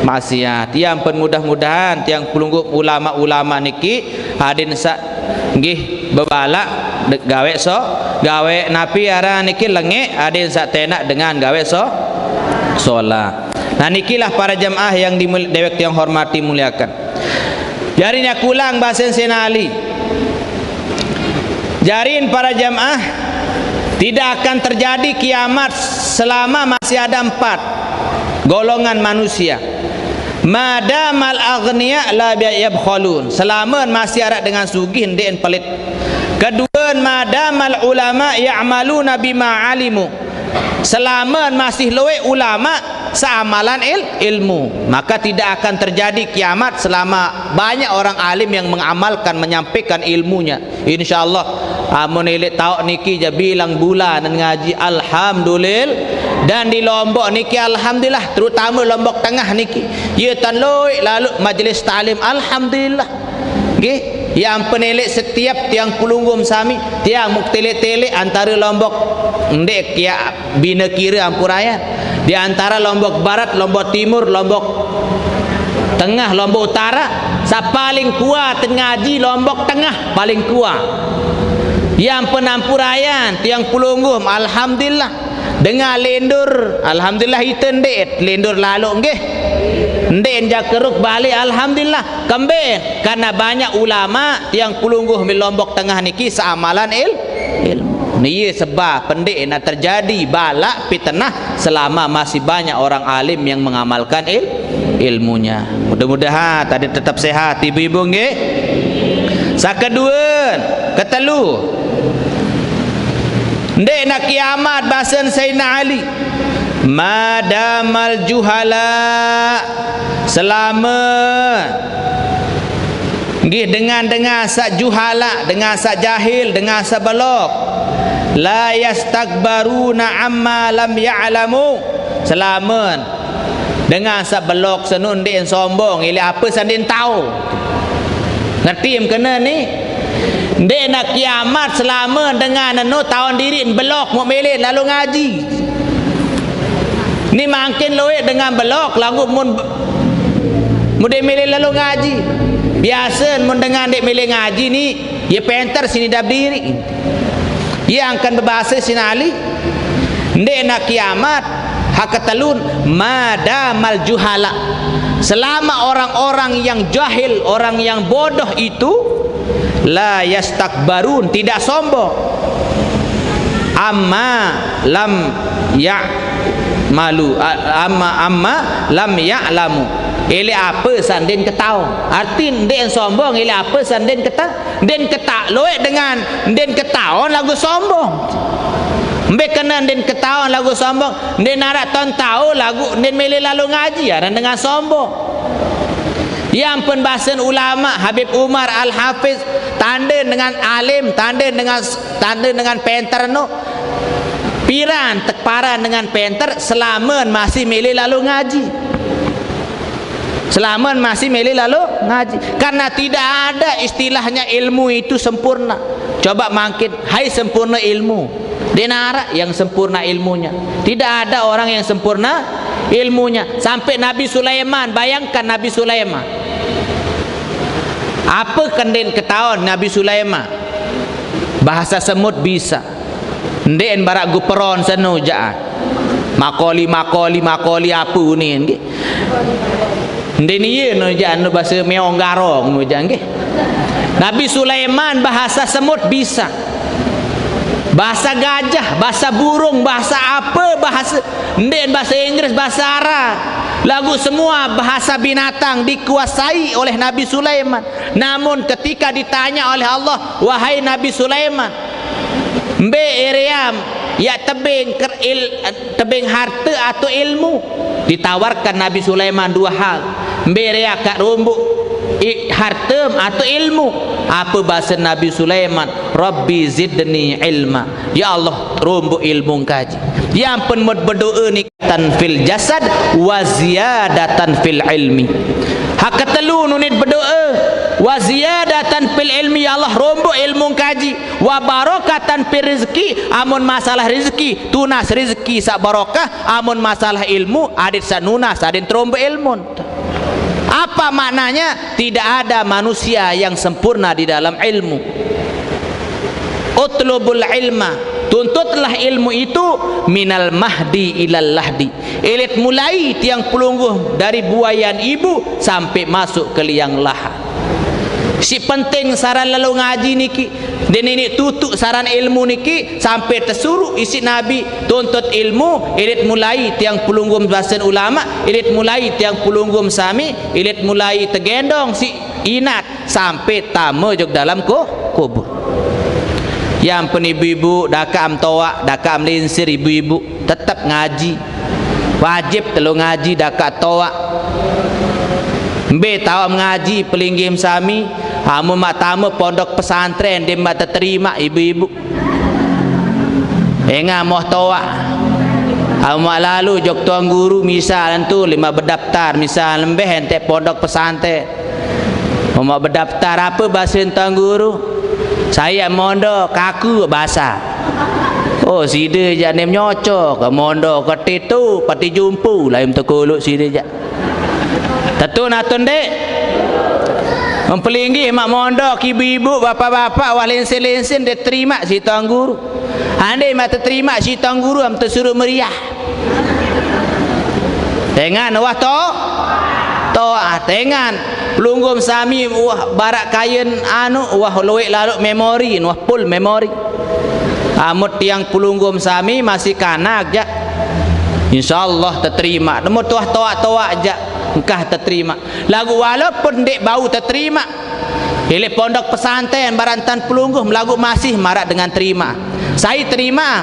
maksiat. Yang mudah-mudahan tiang pelungguh ulama-ulama niki hadin sak nggih bebalak gawe napi ara niki lengek hadin sak tenak dengan gawe solah. Nah nikilah para jamaah yang dewek yang hormati muliakan. Jarinya kulang bahasa Sena Ali. Jarin para jamaah tidak akan terjadi kiamat selama masih ada 4 golongan manusia. Madamal aghniya la yabkhalun. Selama masih ada dengan sugih ndek pelit. Kedua, madamal ulama ya'maluna bima alimu. Selama masih loe ulama seamalan ilmu, maka tidak akan terjadi kiamat selama banyak orang alim yang mengamalkan menyampaikan ilmunya. Insyaallah amun ilik tahu niki je bilang bulan dan ngaji alhamdulillah, dan di Lombok niki alhamdulillah, terutama Lombok Tengah niki ya tan loi lalu majlis taklim alhamdulillah nggih. Yang penelik setiap tiang pelunggum sami tiang muktelik-telik antara Lombok ndek ya bina kira ampurayan di antara Lombok Barat, Lombok Timur, Lombok Tengah, Lombok Utara, sa paling kuat ngaji Lombok Tengah paling kuat. Yang penampurayan tiang pelunggum alhamdulillah dengan lendur alhamdulillah itu ndek lendur lalu nggih ndek jakeruk balik alhamdulillah kembali karena banyak ulama yang pelungguh di Lombok Tengah niki seamalan ilmu. Ini sebab pendek nak terjadi balak fitnah selama masih banyak orang alim yang mengamalkan ilmunya. Mudah-mudahan tadi tetap sehat ibu-ibu nggih. Sakedua, ketelu. Ndek nak kiamat bahasan Sayyidina Ali. Madamal juhala, selama nggih dengan sak juhala, dengan sak jahil, dengan sak belok, la yastakbaruna amma lam ya'lamu. Selama dengan sak belok senun dia sombong ili apa sandin tahu. Ngerti em kena ni? Ndek nak kiamat selama dengan anu tahun diri belok mau melin lalu ngaji. Ni makin loe dengan belok lagu mun dek milih lalu ngaji. Biasa mun dengan dek milih ngaji ni ya penter sini dah berdiri. Ia akan berbahasa sini Ali. Ndek nak kiamat hakatalun madamal juhala. Selama orang-orang yang jahil, orang yang bodoh itu la yastakbarun, tidak sombong. Amma lam malu amma lam ya'lamu. Ele apa sanden ketahu. Arti den sombong ele apa sanden ketahu. Den ketak loe dengan den ketahuan lagu sombong. Mbek kena den ketahuan lagu sombong. Den narak ton tahu lagu den mele lalu ngaji dan dengan sombong. Yang penbahasan ulama Habib Umar Al-Hafiz tanda dengan alim, tanda dengan penter no. Piran tekparan dengan penter selama masih milih lalu ngaji. Selama masih milih lalu ngaji. Karena tidak ada istilahnya ilmu itu sempurna. Coba mangkit, hai sempurna ilmu. Denara yang sempurna ilmunya. Tidak ada orang yang sempurna ilmunya. Sampai Nabi Sulaiman, bayangkan Nabi Sulaiman. Apa kenden ketahuan Nabi Sulaiman? Bahasa semut bisa. Ndek barak guperon seno jaat. Makoli apa ni nggih. Ndek ni ye no jaat no bahasa meong garong no jaat nggih. Nabi Sulaiman bahasa semut bisa. bahasa gajah, bahasa burung, bahasa apa, bahasa Inggris, bahasa Arab, lagu semua bahasa binatang dikuasai oleh Nabi Sulaiman. Namun ketika ditanya oleh Allah, wahai Nabi Sulaiman, mbe Iriam, ya tebing harta atau ilmu? Ditawarkan Nabi Sulaiman dua hal. Mbe Iriam kat rumbuk harta atau ilmu? Apa bahasa Nabi Sulaiman? Rabbi zidni ilma. Ya Allah, rumbuk ilmu kaji. Yang pun berdoa ni tan fil jasad wa ziyadatan fil ilmi. Hak ketelu nunit berdoa wa ziyadatan fil ilmi, ya Allah rombok ilmu kaji, wa barakatan fil rizki, amun masalah rizki tunas rizki sak barakah, amun masalah ilmu adit sak nunas adit rombok ilmu. Apa maknanya? Tidak ada manusia yang sempurna di dalam ilmu. Utlubul ilma, tuntutlah ilmu itu minal mahdi ilal lahdi, elit mulai tiang pelungguh dari buayan ibu sampai masuk ke liang lahat. Si penting saran lalu ngaji niki dan ini tutup saran ilmu niki sampai tersuruh isi Nabi tuntut ilmu, elit mulai tiang pelunggum bahasan ulama, elit mulai tiang pelunggum sami, elit mulai tergendong si inat sampai tamu jog dalam kubur. Yang pun ibu-ibu dakam toa, dakam linsir, ibu-ibu tetap ngaji, wajib telu ngaji dakat toa. Mbe tahu ngaji pelinggim sami, amu mak tamu pondok pesantren dia mak terima ibu-ibu. Enga moh toa. Amu mak lalu jok tuan guru misal tu 5 berdaftar, misal lembeh ente pondok pesantren. Mau berdaftar apa bahasa tuan guru? Saya mondo kaku bahasa. Oh sida je nem nyocok ke mondo ke titu pati jumpu lain terkolok sida je. Tentu natun dek. Mempelinggi mak mondo ibu-ibu bapa-bapa wah lensin-lensin dia terima si tuan guru. Andai mak terima si tuan guru am tersuruh meriah. Dengan wah tengan pelunggum sami wah barak kain wah loek lalu memori wah full memori. Amut tiang pelunggum sami masih kanak je, insyaallah terterima. Nemu tuah toa je engkah terterima. Lagu walaupun dek bau terterima, pilih pondok pesantren barantan pelunggum lagu masih marak dengan terima. Saya terima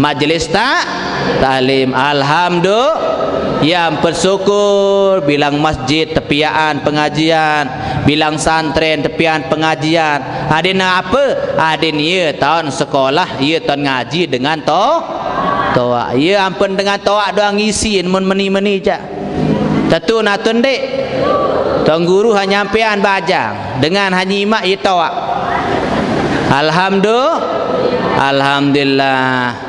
majlis taklim, alhamdulillah. Yang bersyukur bilang masjid tepian pengajian, bilang santren tepian pengajian. Adin apa? Adin ia tahun sekolah, ia tahun ngaji dengan toa. Ia ampun dengan toa doang ngisi mun meni-meni je. Tentu natun dek. Tuan guru hanya nyampean bajang dengan hanya imak ia toa. Alhamdulillah.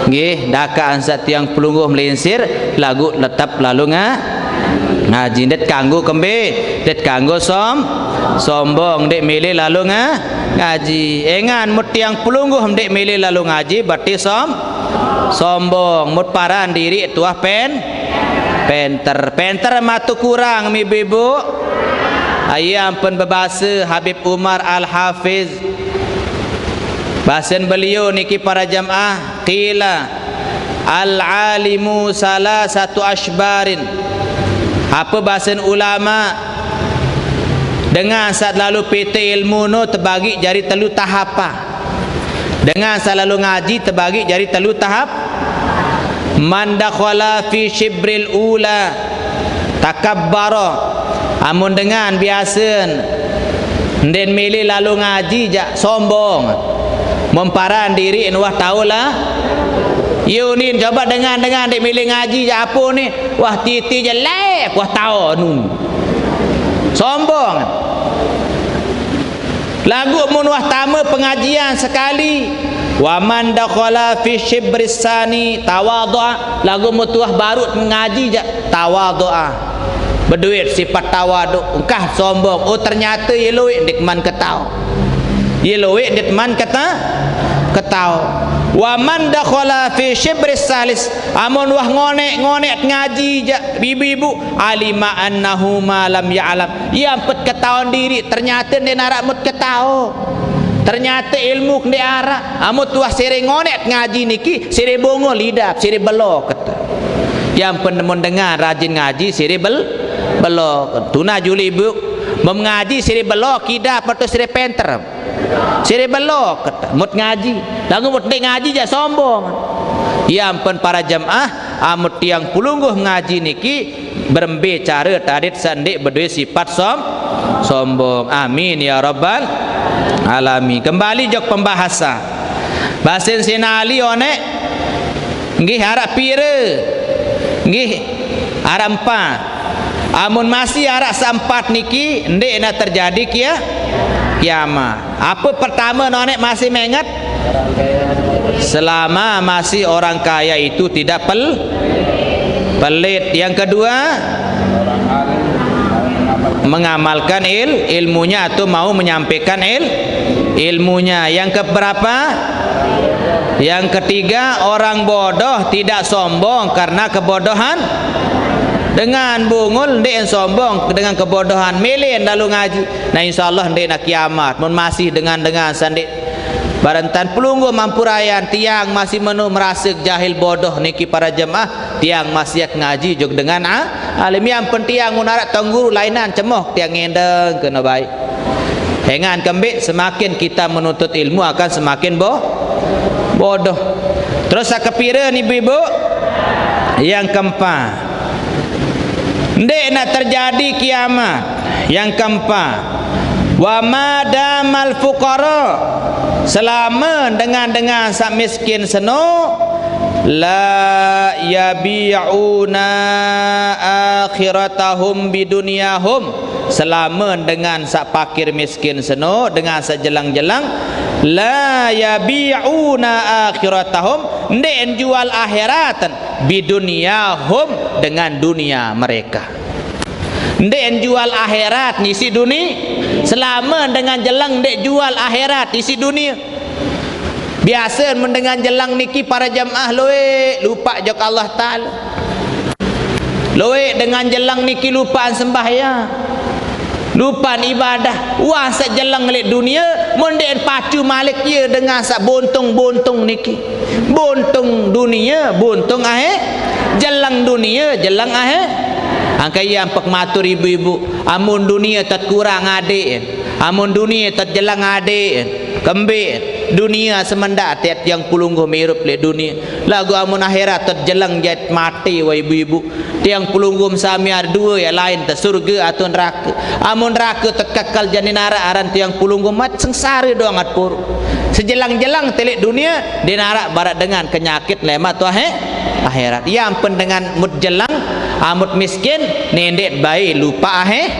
Nggih, daka ansat tiang pelungguh melinsir lagu letap lalu ngaji det kanggo kembe, det kanggo sombong dek milih lalu ngaji. Engan mut tiang pelungguh dek milih lalu ngaji berarti sombong. Mut paran diri tuah penter matu kurang ibu-ibu. Ayam pun berbahasa Habib Umar Al-Hafiz. Bahasan beliau niki para jamaah, qila al-alimu salah satu ashbarin. Apa bahasan ulama? Dengan saat lalu PT ilmu no terbagi jari telu tahapa. Dengan saat lalu ngaji terbagi jari telu tahap. Man dakhala fi shibril ula takabbara. Amun dengan biasa den milih lalu ngaji jak sombong. Memparan diri wah taulah. You ni coba dengan dek milih ngaji je apa ni? Wah titi je lep wah tahu nun. Sombong. Lagu mun wah tamu pengajian sekali. Wa man dakhala fi shibrisani tawadhu. Lagu mutuah baru mengaji je tawadhu. Berduit sifat tawadhu. Engkah sombong. Oh ternyata ye luik dik man ketau. Ye luik dik man ketau. Wa man dakhala fi shibris salis, amun wah ngonek ngaji je ibu-ibu alima annahu ma lam ya'lam. Ia pet ketahuan diri ternyata dia narak mut ketahu. ternyata ilmu kena arak amu tuah sere ngonek ngaji niki sere bongo lidah sere belok kata yang penemun dengar rajin ngaji sere belok tuna juli ibu mengaji sere belok kidah patut sere penter sere belok kata mut ngaji lagu mut ngaji ja sombong yang pen para jamaah amut tiang pulungguh ngaji niki berembe cara tarit sandik berdua sifat sombong. Amin ya rabbal alamin. Kembali jok pembahasan bahasin sinali one nggih harap pira nggih harap empat amun masih harap sampat niki ndek nak terjadi kiamat. Apa pertama nonek masih mengat selama masih orang kaya itu tidak pelit. Yang kedua mengamalkan ilmunya atau mau menyampaikan ilmunya. Yang keberapa? Yang ketiga orang bodoh tidak sombong karena kebodohan. Dengan bungul ndek sombong dengan kebodohan melen lalu ngaji. Nah insyaallah ndek nak kiamat mun masih dengan sandik barantan pelunggu mampu rayan tiang masih merasa jahil bodoh niki para jemaah tiang masih ngaji jog dengan alim yang pentiang munarak tangguru lainan cemoh tiang ngendeng kena baik hengan kembik semakin kita menuntut ilmu akan semakin bodoh. Terus sakepira ni ibu yang keempat ndek nak terjadi kiamat. Yang keempat wa madamal fuqara selama dengan sak miskin seno la yabi'una akhiratahum bidunyahum selama dengan sak fakir miskin seno dengan sak jelang-jelang la yabi'una akhiratahum ndek jual akhiratan bidunyahum dengan dunia mereka. Ndek jual akhirat ngisi dunia selama dengan jelang ndek jual akhirat isi dunia. Biasa mendengar jelang niki para jamaah loe lupa jok Allah Taala. Loe dengan jelang niki lupaan sembahyang. Lupaan ibadah. Wah sak jelang lek dunia mun ndek pacu malik ye dengan sak bontong-bontong niki. Bontong dunia, bontong akhir. Jelang dunia, jelang akhir. Angkai yang pak matur ibu-ibu amun dunia tak kurang adik amun dunia tak jelang adik kembik dunia semendak tiap yang pulungguh mirup le dunia lagu amun akhirat tak jelang jat mati wa ibu-ibu tiang pulungguh sami ada dua ya lain tak surga atau neraka amun neraka tak kekal jadi nara aran tiang pulungguh mat sengsara doang at pur sejelang-jelang telik dunia di nara barat dengan penyakit lemat tu akhirat yang pendengan mut jelang amut miskin nendek baik lupa akhir.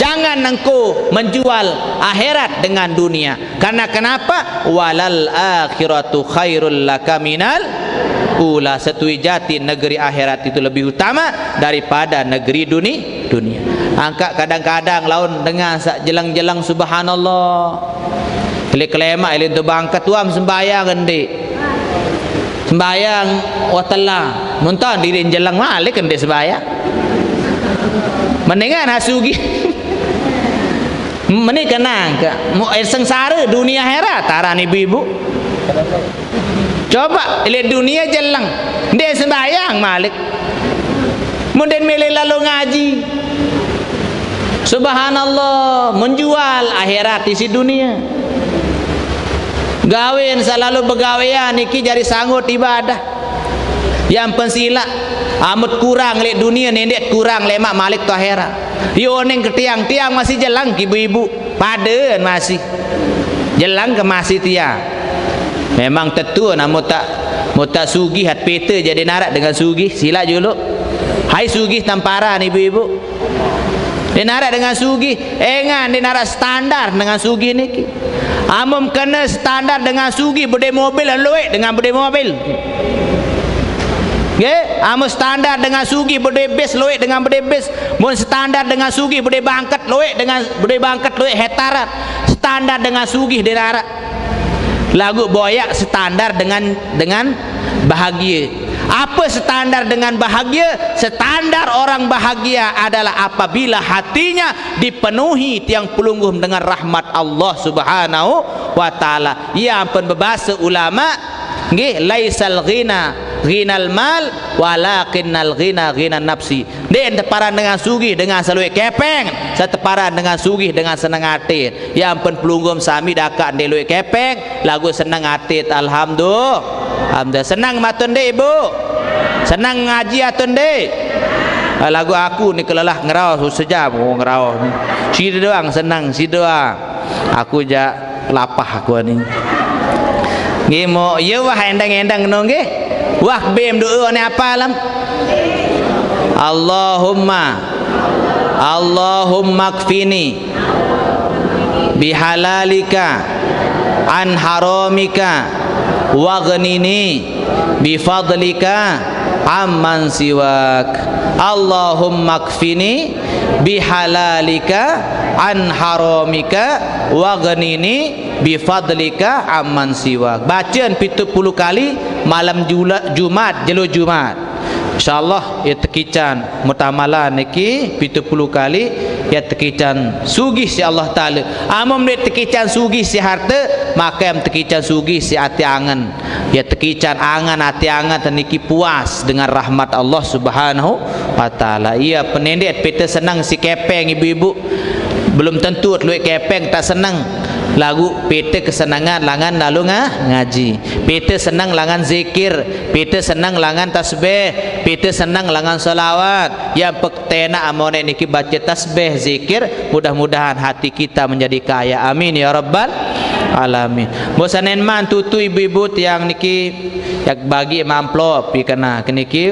Jangan engkau menjual akhirat dengan dunia. Karena kenapa? Walal akhiratu khairul laka minal ula. Setui jati negeri akhirat itu lebih utama daripada negeri dunia. Angkat kadang-kadang laun dengan sak jelang-jelang subhanallah. Kelek-kelema ilin tu bangkat tuam sembahyang ndik. Sembahyang watalla nonton diri jelang malik kan dia sembahyang mendingan hasugi meni kenang ke sengsara dunia akhirat taran ibu-ibu coba lihat dunia jelang dia sembahyang malik kemudian milih lalu ngaji subhanallah menjual akhirat isi dunia gawin selalu begawean niki jadi sanggut ibadah yang pensila amut kurang lek dunia nendek kurang lemak malik tu akhirat yo neng ke tiang masih jelang ibu-ibu paden masih jelang ke masih tiang memang tentu namun tak sugih hat peta jadi narak dengan sugih sila dulu hai sugih tamparan ibu-ibu dia narak dengan sugih engan dia narak standar dengan sugih niki amum kena standar dengan sugi berdek mobil loek dengan berdek mobil amum standar dengan sugi berdek bes loek dengan berdek bes mun standar dengan sugi berdek bangkat loek dengan berdek bangkat loek hetarat standar dengan sugi dinarak lagu boyak standar dengan bahagia Apa standar dengan bahagia? Standar orang bahagia adalah apabila hatinya dipenuhi tiang pelungguh dengan rahmat Allah Subhanahu wa taala. Ia pun berbahasa ulama nggih, laisal ghina ghinal mal walakinnal ghina ghinan nafsi. Den teparan dengan sugih dengan seluik kepeng, seteparan dengan sugih dengan senang hati. Yang pun pelunggum sami dakak deluik kepeng lagu senang hati. Alhamdulillah. Senang matun dek ibu, senang ngaji atun dek. Lagu aku ni kelelah ngerau sejam ngerau ni. Si doang senang si doang. Aku ja lapah aku ni. Nggih mo ye wah endang-endang no nggih. Wah bem doa ni apa alam? Allahumma kfini bihalalika an haramika waghnini bifadlika amman siwak. Allahumma kfini bihalalika an haramika waghnini bifadlika amman siwak. Bacaan 70 kali malam Jumat jelo Jumat. InsyaAllah ya tekican mutamalah niki 70 kali ya tekican sugih si Allah Ta'ala. Amam dia tekican sugih si harta, maka yang tekican sugih si hati angan. Ya tekican angan hati angan niki puas dengan rahmat Allah Subhanahu wa Ta'ala. Ia penendek peta senang si kepeng ibu-ibu. Belum tentu luik kepeng tak senang. Lagu peta kesenangan langan lalu ngaji, peta senang langan zikir, peta senang langan tasbih, peta senang langan salawat. Yang pektena amone niki baca tasbih zikir, mudah-mudahan hati kita menjadi kaya. Amin ya rabbal alamin. Bosanen man tutu ibu-ibu yang niki yang bagi amplop pi kana niki